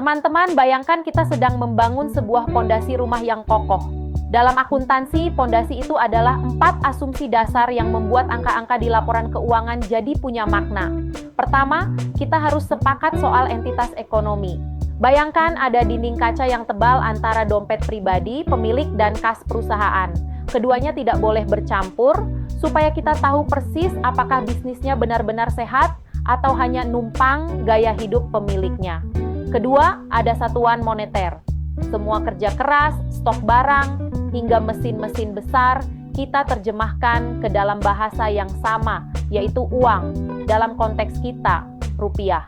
Teman-teman, bayangkan kita sedang membangun sebuah pondasi rumah yang kokoh. Dalam akuntansi, pondasi itu adalah 4 asumsi dasar yang membuat angka-angka di laporan keuangan jadi punya makna. Pertama, kita harus sepakat soal entitas ekonomi. Bayangkan ada dinding kaca yang tebal antara dompet pribadi, pemilik, dan kas perusahaan. Keduanya tidak boleh bercampur, supaya kita tahu persis apakah bisnisnya benar-benar sehat atau hanya numpang gaya hidup pemiliknya. Kedua, ada satuan moneter. Semua kerja keras, stok barang, hingga mesin-mesin besar, kita terjemahkan ke dalam bahasa yang sama, yaitu uang, dalam konteks kita, rupiah.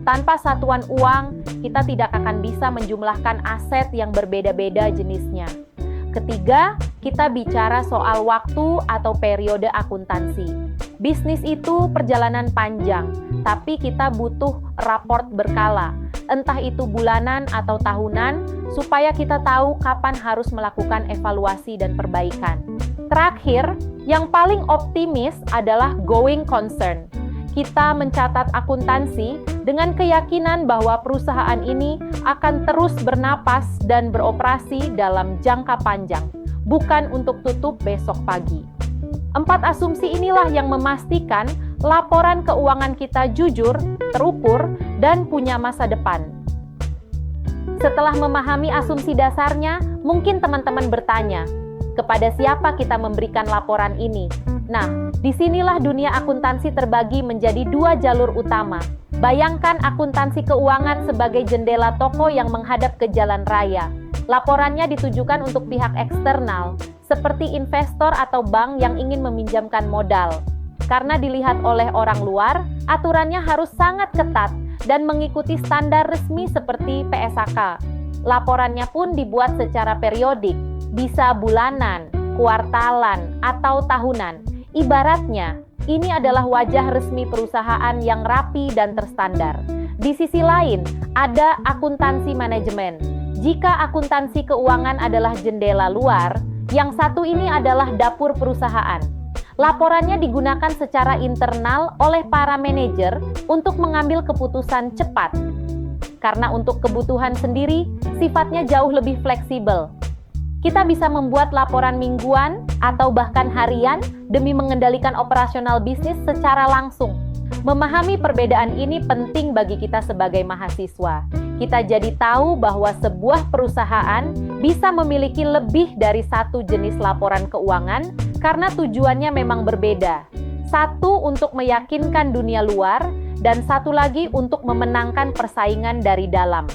Tanpa satuan uang, kita tidak akan bisa menjumlahkan aset yang berbeda-beda jenisnya. Ketiga, kita bicara soal waktu atau periode akuntansi. Bisnis itu perjalanan panjang, tapi kita butuh raport berkala, entah itu bulanan atau tahunan, supaya kita tahu kapan harus melakukan evaluasi dan perbaikan. Terakhir, yang paling optimis adalah going concern. Kita mencatat akuntansi dengan keyakinan bahwa perusahaan ini akan terus bernapas dan beroperasi dalam jangka panjang, bukan untuk tutup besok pagi. 4 asumsi inilah yang memastikan laporan keuangan kita jujur, terukur, dan punya masa depan. Setelah memahami asumsi dasarnya, mungkin teman-teman bertanya, kepada siapa kita memberikan laporan ini? Nah, disinilah dunia akuntansi terbagi menjadi 2 jalur utama. Bayangkan akuntansi keuangan sebagai jendela toko yang menghadap ke jalan raya. Laporannya ditujukan untuk pihak eksternal, seperti investor atau bank yang ingin meminjamkan modal. Karena dilihat oleh orang luar, aturannya harus sangat ketat dan mengikuti standar resmi seperti PSAK. Laporannya pun dibuat secara periodik, bisa bulanan, kuartalan, atau tahunan. Ibaratnya, ini adalah wajah resmi perusahaan yang rapi dan terstandar. Di sisi lain, ada akuntansi manajemen. Jika akuntansi keuangan adalah jendela luar, yang satu ini adalah dapur perusahaan. Laporannya digunakan secara internal oleh para manajer untuk mengambil keputusan cepat. Karena untuk kebutuhan sendiri, sifatnya jauh lebih fleksibel. Kita bisa membuat laporan mingguan atau bahkan harian demi mengendalikan operasional bisnis secara langsung. Memahami perbedaan ini penting bagi kita sebagai mahasiswa. Kita jadi tahu bahwa sebuah perusahaan bisa memiliki lebih dari 1 jenis laporan keuangan karena tujuannya memang berbeda. Satu untuk meyakinkan dunia luar, dan satu lagi untuk memenangkan persaingan dari dalam.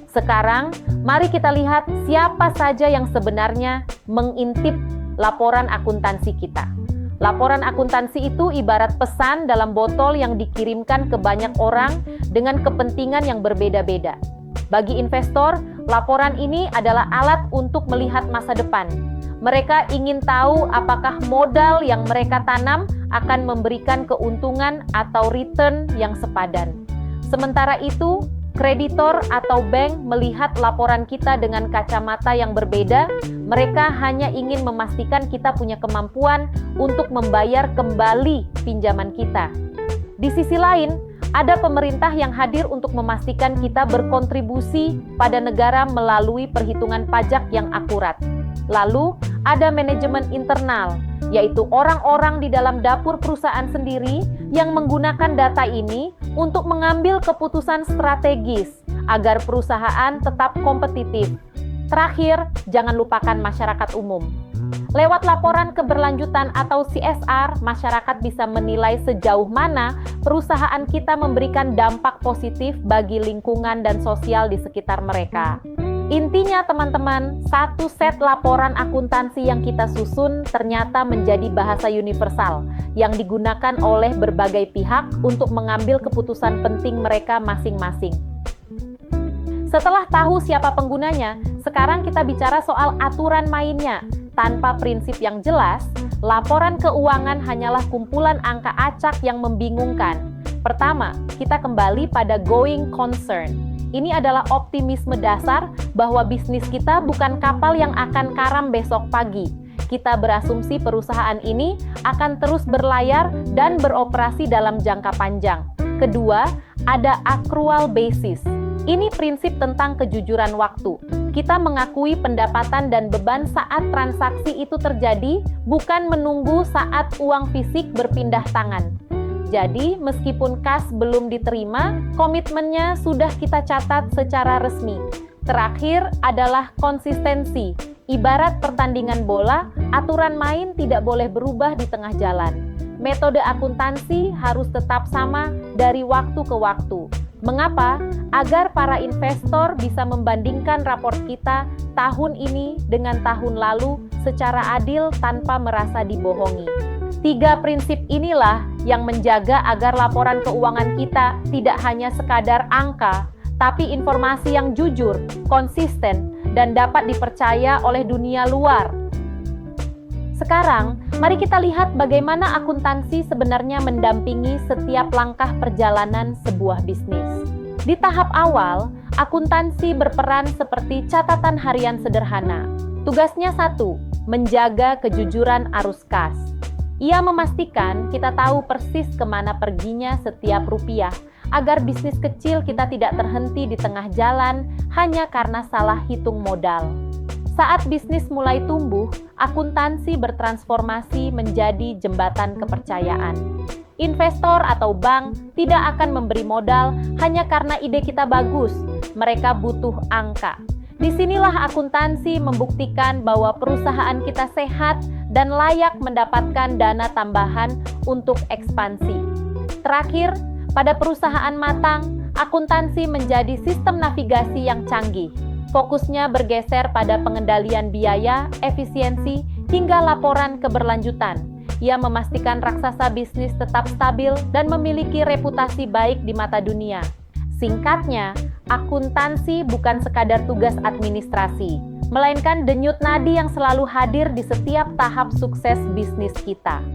Sekarang, mari kita lihat siapa saja yang sebenarnya mengintip laporan akuntansi kita. Laporan akuntansi itu ibarat pesan dalam botol yang dikirimkan ke banyak orang dengan kepentingan yang berbeda-beda. Bagi investor, laporan ini adalah alat untuk melihat masa depan. Mereka ingin tahu apakah modal yang mereka tanam akan memberikan keuntungan atau return yang sepadan. Sementara itu, kreditor atau bank melihat laporan kita dengan kacamata yang berbeda. Mereka hanya ingin memastikan kita punya kemampuan untuk membayar kembali pinjaman kita. Di sisi lain, ada pemerintah yang hadir untuk memastikan kita berkontribusi pada negara melalui perhitungan pajak yang akurat. Lalu, ada manajemen internal, yaitu orang-orang di dalam dapur perusahaan sendiri yang menggunakan data ini untuk mengambil keputusan strategis agar perusahaan tetap kompetitif. Terakhir, jangan lupakan masyarakat umum. Lewat laporan keberlanjutan atau CSR, masyarakat bisa menilai sejauh mana perusahaan kita memberikan dampak positif bagi lingkungan dan sosial di sekitar mereka. Intinya teman-teman, satu set laporan akuntansi yang kita susun ternyata menjadi bahasa universal yang digunakan oleh berbagai pihak untuk mengambil keputusan penting mereka masing-masing. Setelah tahu siapa penggunanya, sekarang kita bicara soal aturan mainnya. Tanpa prinsip yang jelas, laporan keuangan hanyalah kumpulan angka acak yang membingungkan. Pertama, kita kembali pada going concern. Ini adalah optimisme dasar bahwa bisnis kita bukan kapal yang akan karam besok pagi. Kita berasumsi perusahaan ini akan terus berlayar dan beroperasi dalam jangka panjang. Kedua, ada accrual basis. Ini prinsip tentang kejujuran waktu. Kita mengakui pendapatan dan beban saat transaksi itu terjadi, bukan menunggu saat uang fisik berpindah tangan. Jadi, meskipun kas belum diterima, komitmennya sudah kita catat secara resmi. Terakhir adalah konsistensi. Ibarat pertandingan bola, aturan main tidak boleh berubah di tengah jalan. Metode akuntansi harus tetap sama dari waktu ke waktu. Mengapa? Agar para investor bisa membandingkan raport kita tahun ini dengan tahun lalu secara adil tanpa merasa dibohongi. 3 prinsip inilah yang menjaga agar laporan keuangan kita tidak hanya sekadar angka, tapi informasi yang jujur, konsisten, dan dapat dipercaya oleh dunia luar. Sekarang, mari kita lihat bagaimana akuntansi sebenarnya mendampingi setiap langkah perjalanan sebuah bisnis. Di tahap awal, akuntansi berperan seperti catatan harian sederhana. Tugasnya 1, menjaga kejujuran arus kas. Ia memastikan kita tahu persis kemana perginya setiap rupiah, agar bisnis kecil kita tidak terhenti di tengah jalan hanya karena salah hitung modal. Saat bisnis mulai tumbuh, akuntansi bertransformasi menjadi jembatan kepercayaan. Investor atau bank tidak akan memberi modal hanya karena ide kita bagus. Mereka butuh angka. Disinilah akuntansi membuktikan bahwa perusahaan kita sehat dan layak mendapatkan dana tambahan untuk ekspansi. Terakhir, pada perusahaan matang, akuntansi menjadi sistem navigasi yang canggih. Fokusnya bergeser pada pengendalian biaya, efisiensi, hingga laporan keberlanjutan. Ia memastikan raksasa bisnis tetap stabil dan memiliki reputasi baik di mata dunia. Singkatnya, akuntansi bukan sekadar tugas administrasi, melainkan denyut nadi yang selalu hadir di setiap tahap sukses bisnis kita.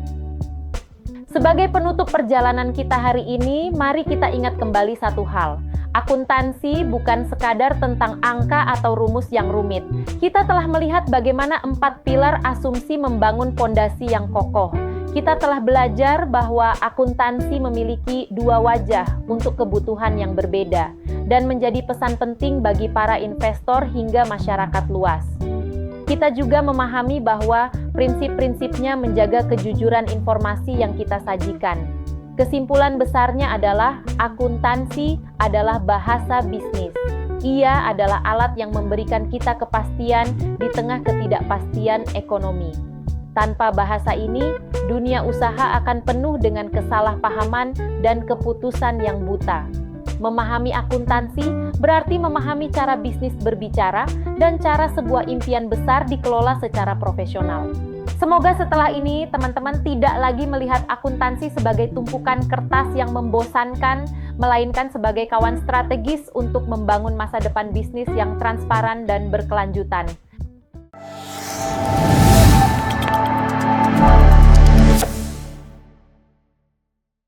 Sebagai penutup perjalanan kita hari ini, mari kita ingat kembali satu hal. Akuntansi bukan sekadar tentang angka atau rumus yang rumit. Kita telah melihat bagaimana 4 pilar asumsi membangun fondasi yang kokoh. Kita telah belajar bahwa akuntansi memiliki 2 wajah untuk kebutuhan yang berbeda dan menjadi pesan penting bagi para investor hingga masyarakat luas. Kita juga memahami bahwa prinsip-prinsipnya menjaga kejujuran informasi yang kita sajikan. Kesimpulan besarnya adalah akuntansi adalah bahasa bisnis. Ia adalah alat yang memberikan kita kepastian di tengah ketidakpastian ekonomi. Tanpa bahasa ini, dunia usaha akan penuh dengan kesalahpahaman dan keputusan yang buta. Memahami akuntansi berarti memahami cara bisnis berbicara dan cara sebuah impian besar dikelola secara profesional. Semoga setelah ini teman-teman tidak lagi melihat akuntansi sebagai tumpukan kertas yang membosankan, melainkan sebagai kawan strategis untuk membangun masa depan bisnis yang transparan dan berkelanjutan.